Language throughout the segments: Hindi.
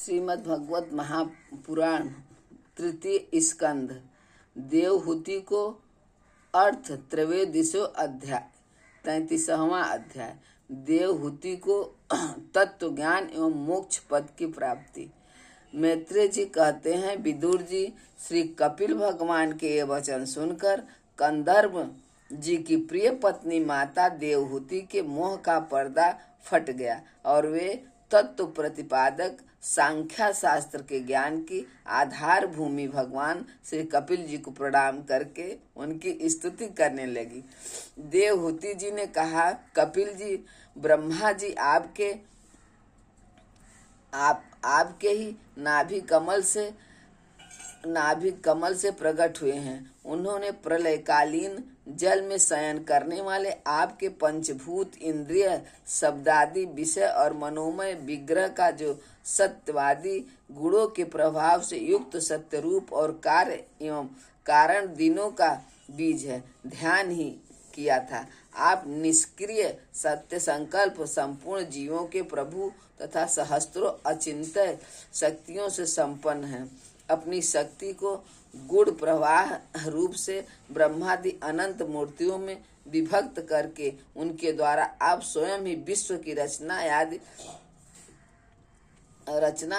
श्रीमद् भागवत महापुराण तृतीय स्कंध देवहूति को अर्थ त्रयोदशो अध्याय 33वां अध्याय देवहूति को तत्व ज्ञान एवं मोक्ष पद की प्राप्ति। मैत्रेय जी कहते हैं, विदुर जी श्री कपिल भगवान के ये वचन सुनकर कंदर्प जी की प्रिय पत्नी माता देवहूति के मोह का पर्दा फट गया और वे तत्व प्रतिपादक सांख्या शास्त्र के ज्ञान की आधार भूमि भगवान श्री कपिल जी को प्रणाम करके उनकी स्तुति करने लगी। देवहूति जी ने कहा, कपिल जी, ब्रह्मा जी आपके ही नाभि कमल से प्रकट हुए हैं। उन्होंने प्रलयकालीन जल में शयन करने वाले आपके पंचभूत इंद्रिय शब्दादि विषय और मनोमय विग्रह का जो सत्यवादी गुणों के प्रभाव से युक्त सत्य रूप और कार्य एवं कारण दिनों का बीज है, ध्यान ही किया था। आप निष्क्रिय सत्य संकल्प संपूर्ण जीवों के प्रभु तथा सहस्त्रों अचिंत्य शक्तियों से संपन्न हैं। अपनी शक्ति को गुण प्रवाह रूप से ब्रह्मादि अनंत मूर्तियों में विभक्त करके उनके द्वारा आप स्वयं ही विश्व की रचना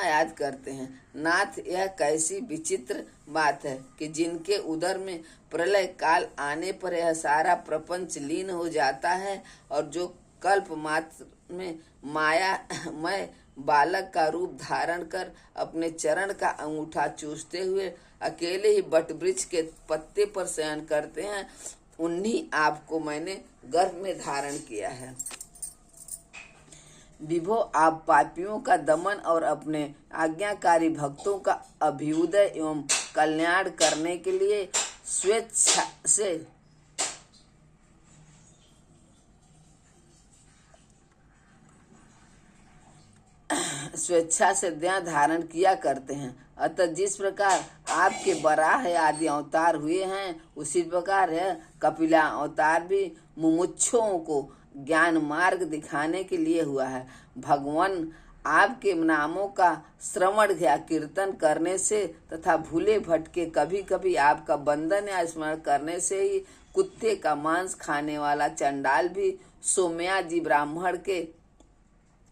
याद करते हैं। नाथ, यह कैसी विचित्र बात है कि जिनके उदर में प्रलय काल आने पर यह सारा प्रपंच लीन हो जाता है और जो कल्प मात्र में मायामय बालक का रूप धारण कर अपने चरण का अंगूठा चूसते हुए अकेले ही बट वृक्ष के पत्ते पर शयन करते हैं, उन्हीं आपको मैंने गर्भ में धारण किया है। विभो, आप पापियों का दमन और अपने आज्ञाकारी भक्तों का अभ्युदय एवं कल्याण करने के लिए स्वेच्छा से देह धारण किया करते हैं। अतः जिस प्रकार आपके वराह आदि अवतार हुए हैं, उसी प्रकार है कपिला अवतार भी मुमुक्षुओं को ज्ञान मार्ग दिखाने के लिए हुआ है। भगवान आपके नामों का श्रवण या कीर्तन करने से तथा भूले भटके कभी कभी आपका बंदन या स्मरण करने से ही कुत्ते का मांस खाने वाला चंडाल भी सोम्या जी ब्राह्मण के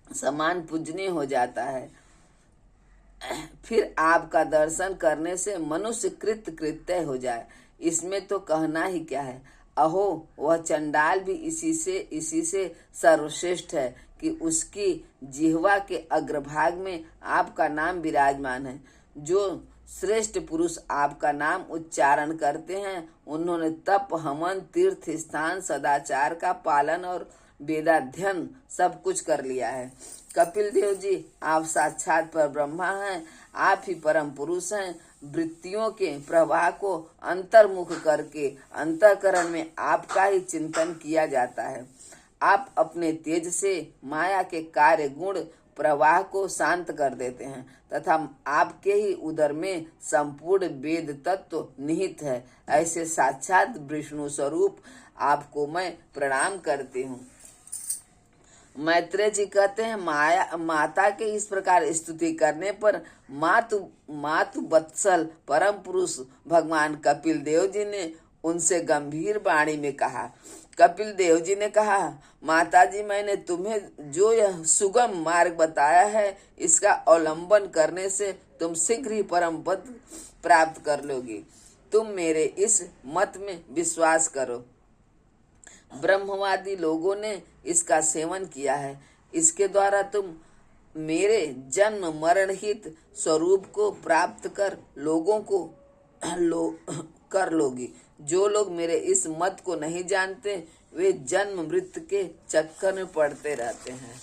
समान पूजनीय हो जाता है। फिर आपका दर्शन करने से मनुष्य कृत्य हो जाए, इसमें तो कहना ही क्या है। अहो, वह चंडाल भी इसी से सर्वश्रेष्ठ है कि उसकी जिह्वा के अग्रभाग में आपका नाम विराजमान है। जो श्रेष्ठ पुरुष आपका नाम उच्चारण करते हैं, उन्होंने तप, हवन, तीर्थ स्थान, सदाचार का पालन और वेदाध्ययन सब कुछ कर लिया है। कपिल देव जी, आप साक्षात पर ब्रह्मा हैं, आप ही परम पुरुष हैं। वृत्तियों के प्रवाह को अंतर्मुख करके अंतःकरण में आपका ही चिंतन किया जाता है। आप अपने तेज से माया के कार्य गुण प्रवाह को शांत कर देते हैं तथा आपके ही उदर में संपूर्ण वेद तत्व निहित है। ऐसे साक्षात विष्णु स्वरूप आपको मैं प्रणाम करती हूँ। मैत्रेय जी कहते हैं, माता के इस प्रकार स्तुति करने पर मातु वत्सल परम पुरुष भगवान कपिल देव जी ने उनसे गंभीर वाणी में कहा। कपिल देव जी ने कहा, माता जी, मैंने तुम्हें जो यह सुगम मार्ग बताया है, इसका अवलंबन करने से तुम शीघ्र ही परम पद प्राप्त कर लोगी। तुम मेरे इस मत में विश्वास करो। ब्रह्मवादी लोगों ने इसका सेवन किया है। इसके द्वारा तुम मेरे जन्म मरण हित स्वरूप को प्राप्त कर लोगी। जो लोग मेरे इस मत को नहीं जानते, वे जन्म मृत्यु के चक्कर में पड़ते रहते हैं।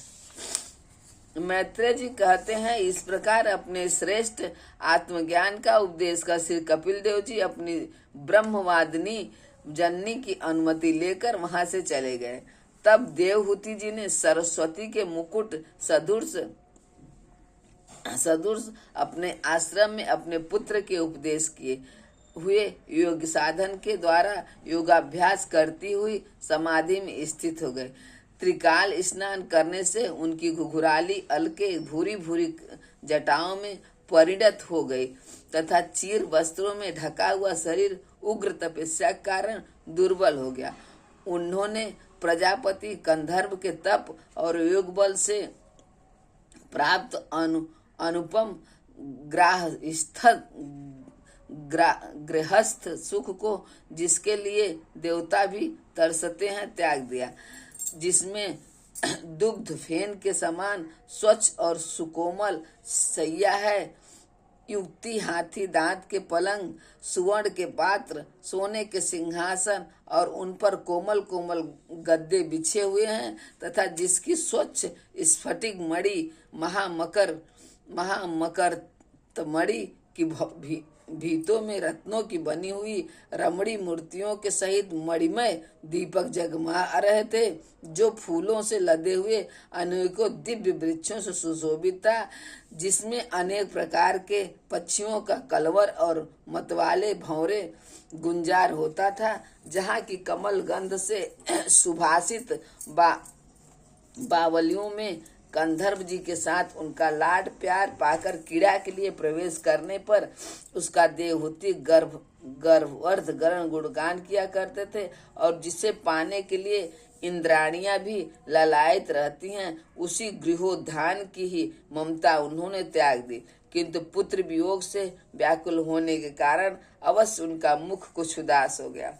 मैत्रेय जी कहते हैं, इस प्रकार अपने श्रेष्ठ आत्मज्ञान का उपदेश कर श्री कपिल देव जी अपनी ब्रह्मवादिनी जननी की अनुमति लेकर वहां से चले गए। तब देवहूति जी ने सरस्वती के मुकुट सदृश अपने आश्रम में अपने पुत्र के उपदेश किए हुए योग साधन के द्वारा योगाभ्यास करती हुई समाधि में स्थित हो गए। त्रिकाल स्नान करने से उनकी घुघुराली अलके भूरी भूरी जटाओं में परिणत हो गई तथा चीर वस्त्रों में ढका हुआ शरीर उग्र तपस्या के कारण दुर्बल हो गया। उन्होंने प्रजापति कंधर्व के तप और योग बल से प्राप्त अनुपम गृहस्थ सुख को, जिसके लिए देवता भी तरसते हैं, त्याग दिया। जिसमें दुग्ध फेन के समान स्वच्छ और सुकोमल सैया है, युक्ति हाथी दांत के पलंग, सुवर्ण के पात्र, सोने के सिंहासन और उन पर कोमल कोमल गद्दे बिछे हुए हैं तथा जिसकी स्वच्छ स्फटिक मणि महामकरतमणि की भीतों में रत्नों की बनी हुई रमणी मूर्तियों के सहित मणिमय दीपक जगमा रहे थे, जो फूलों से लदे हुए अनेकों दिव्य वृक्षों से सुशोभित था, जिसमें अनेक प्रकार के पक्षियों का कलवर और मतवाले भंवरे गुंजार होता था, जहाँ की कमल गंध से सुभाषित बावलियों में कंधर्व जी के साथ उनका लाड प्यार पाकर कीड़ा के लिए प्रवेश करने पर उसका देवहूति गर्भवर्ध गण गुणगान किया करते थे, और जिसे पाने के लिए इंद्राणियां भी ललायित रहती हैं, उसी गृहोद्यान की ही ममता उन्होंने त्याग दी। किंतु पुत्र वियोग से व्याकुल होने के कारण अवश्य उनका मुख कुछ उदास हो गया।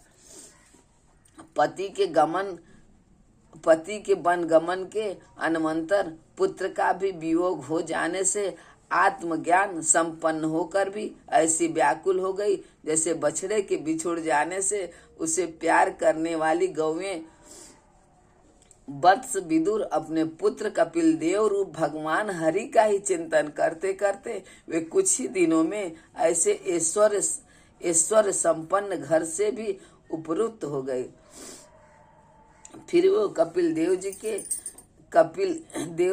पति के वनगमन के अनंतर पुत्र का भी वियोग हो जाने से आत्मज्ञान संपन्न होकर भी ऐसी व्याकुल हो गई, जैसे बछड़े के बिछुड़ जाने से उसे प्यार करने वाली गौएं। वत्स विदुर अपने पुत्र कपिल देव रूप भगवान हरि का ही चिंतन करते करते वे कुछ ही दिनों में ऐसे ऐश्वर्य संपन्न घर से भी उपरुक्त हो गए। फिर वो कपिल देव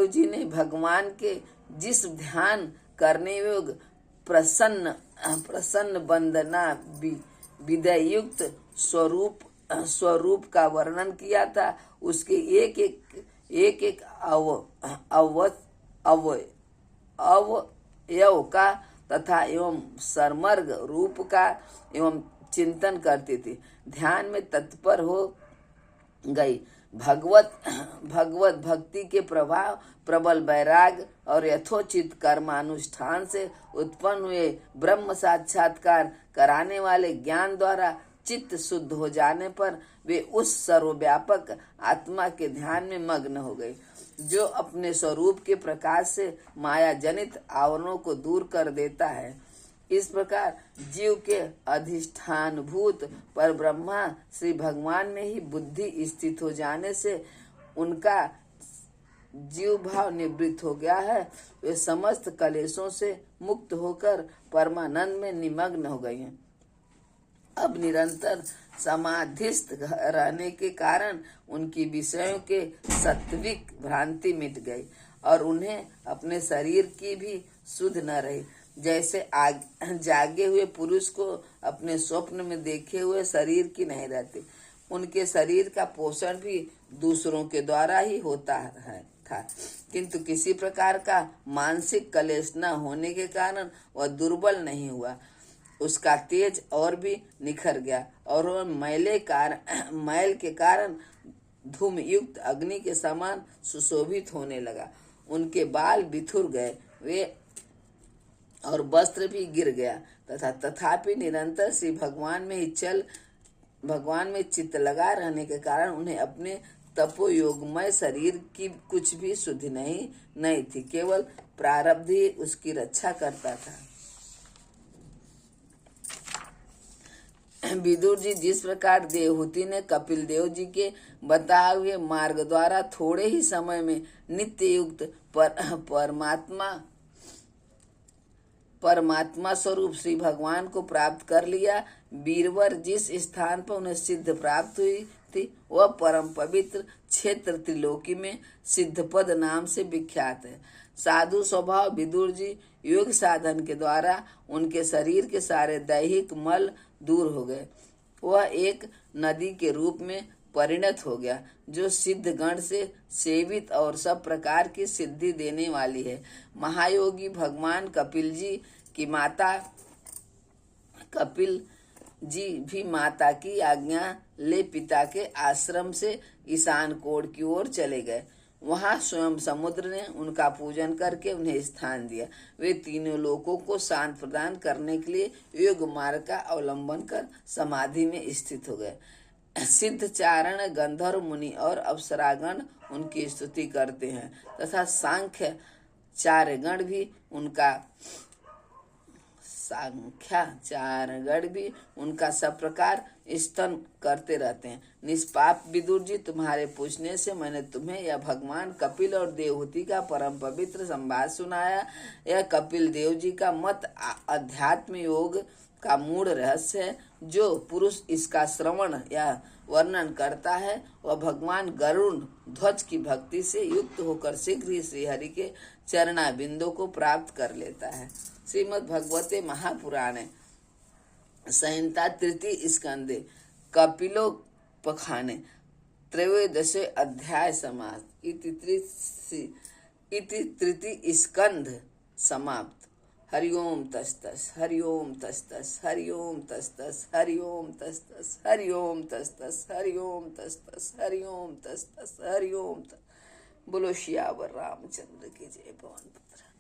जी ने भगवान के जिस ध्यान करने योग प्रसन्न वंदना विदय युक्त स्वरूप का वर्णन किया था, उसके एक अवयव का तथा एवं सर्मर्ग रूप का एवं चिंतन करती थी, ध्यान में तत्पर हो गई। भगवत भक्ति के प्रभाव, प्रबल वैराग और यथोचित कर्मानुष्ठान से उत्पन्न हुए ब्रह्म साक्षात्कार कराने वाले ज्ञान द्वारा चित्त शुद्ध हो जाने पर वे उस सर्वव्यापक आत्मा के ध्यान में मग्न हो गए, जो अपने स्वरूप के प्रकाश से माया जनित आवरणों को दूर कर देता है। इस प्रकार जीव के अधिष्ठानभूत पर ब्रह्मा श्री भगवान में ही बुद्धि स्थित हो जाने से उनका जीव भाव निवृत्त हो गया है। वे समस्त कलेशों से मुक्त होकर परमानंद में निमग्न हो गए हैं। अब निरंतर समाधिस्थ रहने के कारण उनकी विषयों के सात्विक भ्रांति मिट गई और उन्हें अपने शरीर की भी सुध न रही। जैसे जागे हुए पुरुष को अपने स्वप्न में देखे हुए शरीर की नहीं रहती, उनके शरीर का पोषण भी दूसरों के द्वारा ही होता था, किंतु किसी प्रकार का मानसिक कलेश न होने के कारण वह दुर्बल नहीं हुआ। उसका तेज और भी निखर गया और वह मैल के कारण धूम युक्त अग्नि के समान सुशोभित होने लगा। उनके बाल बिथुर गए वे और वस्त्र भी गिर गया तथापि निरंतर श्री भगवान में चित्त लगा रहने के कारण उन्हें अपने तपोयोगमय शरीर की कुछ भी शुद्धि नहीं थी, केवल प्रारब्ध ही उसकी रक्षा करता था। विदुर जी जिस प्रकार देवहूति ने कपिल देव जी के बताए हुए मार्ग द्वारा थोड़े ही समय में नित्य युक्त परमात्मा स्वरूप श्री भगवान को प्राप्त कर लिया, बीरवर जिस स्थान पर उन्हें सिद्ध प्राप्त हुई थी वह परम पवित्र क्षेत्र त्रिलोकी में सिद्धपद नाम से विख्यात है। साधु स्वभाव विदुर जी योग साधन के द्वारा उनके शरीर के सारे दैहिक मल दूर हो गए। वह एक नदी के रूप में परिणत हो गया, जो सिद्ध गण से सेवित और सब प्रकार की सिद्धि देने वाली है। महायोगी भगवान कपिल जी की माता कपिल जी भी माता की आज्ञा ले पिता के आश्रम से ईशान कोण की ओर चले गए। वहां स्वयं समुद्र ने उनका पूजन करके उन्हें स्थान दिया। वे तीनों लोकों को शांत प्रदान करने के लिए योग मार्ग का अवलंबन कर समाधि में स्थित हो गए। सिद्ध चारण गंधर्व मुनि और अप्सरागण उनकी स्तुति करते हैं तथा सांख्य चारगण भी उनका सब प्रकार स्तन करते रहते हैं। निष्पाप विदुर जी, तुम्हारे पूछने से मैंने तुम्हें यह भगवान कपिल और देवहूति का परम पवित्र संवाद सुनाया। यह कपिल देव जी का मत अध्यात्म योग का मूल रहस्य है। जो पुरुष इसका श्रवण या वर्णन करता है वह भगवान गरुड़ ध्वज की भक्ति से युक्त होकर शीघ्र ही श्रीहरि के चरणा बिंदु को प्राप्त कर लेता है। श्रीमद् भगवते महापुराणे संहिता तृतीय स्कंदे कपिलोपखाने त्रयोदशे अध्याय समाप्त इति तृतीय स्कंध समाप्त। हरिओम तस्तस, हरिओम तस्तस, हरिओम तस्तस, हरिओम तस्तस, हरिओम तस्तस, हरिओम तस्तस, हरिओम तस्तस, हरिओम। बोलो सियावर रामचंद्र की जय। पवन पुत्र।